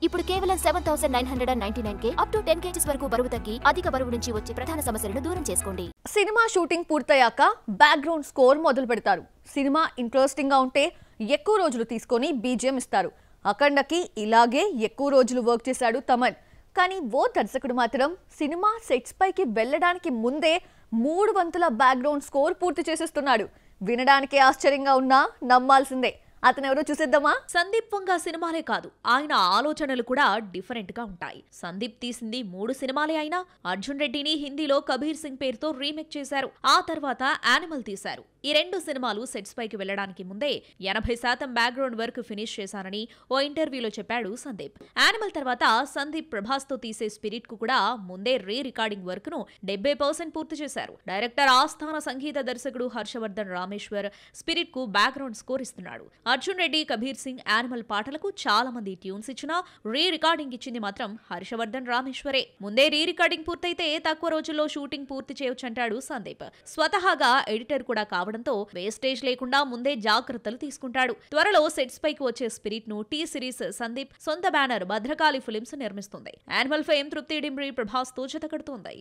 ఇప్పుడు కేవలం 7999K up to 10 kgs వరకు బరువు తగ్గి అధిక బరువు నుంచి వచ్చే ప్రధాన సమస్యలను దూరం చేసుకోండి. సినిమా షూటింగ్ పూర్తయ్యాక బ్యాక్గ్రౌండ్ స్కోర్ మొదలు పెడతారు. సినిమా ఇంట్రెస్టింగ్ గా ఉంటే ఎక్కువ రోజులు తీసుకొని బీజిఎం ఇస్తారు. అఖండకి ఇలాగే ఎక్కువ రోజులు వర్క్ చేశాడు తమన్. కానీ ఓ దర్శకుడు మాత్రం సినిమా సెట్స్ పైకి వెళ్ళడానికి ముందే 3 వంతుల బ్యాక్గ్రౌండ్ స్కోర్ పూర్తి చేసేస్తున్నాడు. వినడానికి ఆశ్చర్యంగా ఉన్నా నమ్మాల్సిందే. అతనెవరో చూసేద్దామా? సందీప్ వంగ సినిమాలే కాదు, ఆయన ఆలోచనలు కూడా డిఫరెంట్ గా ఉంటాయి. సందీప్ తీసింది 3 సినిమాలే అయినా అర్జున్ రెడ్డిని హిందీలో కబీర్ సింగ్ పేరుతో రీమేక్ చేశారు. ఆ తర్వాత యానిమల్ తీశారు. ఈ 2 సినిమాలు సెట్స్ పైకి వెళ్లడానికి ముందే 80% బ్యాక్గ్రౌండ్ వర్క్ ఫినిష్ చేశానని ఓ ఇంటర్వ్యూలో చెప్పాడు సందీప్. యానిమల్ తర్వాత సందీప్ ప్రభాస్ తో తీసే స్పిరిట్ కు కూడా ముందే రీ రికార్డింగ్ వర్క్ ను 70% పూర్తి చేశారు. డైరెక్టర్ ఆస్థాన సంగీత దర్శకుడు హర్షవర్ధన్ రామేశ్వర్ స్పిరిట్ కు బ్యాక్గ్రౌండ్ స్కోర్ ఇస్తున్నాడు. అర్జున్ రెడ్డి, కబీర్ సింగ్, యానిమల్ పాటలకు చాలా మంది ట్యూన్స్ ఇచ్చినా రీ రికార్డింగ్ ఇచ్చింది మాత్రం హర్షవర్ధన్ రామేశ్వరే. ముందే రీ రికార్డింగ్ పూర్తయితే తక్కువ రోజుల్లో షూటింగ్ పూర్తి చేయొచ్చంటాడు సందీప్. స్వతహాగా ఎడిటర్ కూడా కావడంతో వేస్టేజ్ లేకుండా ముందే జాగ్రత్తలు తీసుకుంటాడు. త్వరలో సెట్స్ పైకి వచ్చే స్పిరిట్ ను టీ సిరీస్ సందీప్ సొంత బ్యానర్ భద్రకాళి ఫిలిమ్స్ నిర్మిస్తుంది. యానిమల్ ఫేమ్ తృప్తి డింబ్రి ప్రభాస్ తో జతకడుతోంది.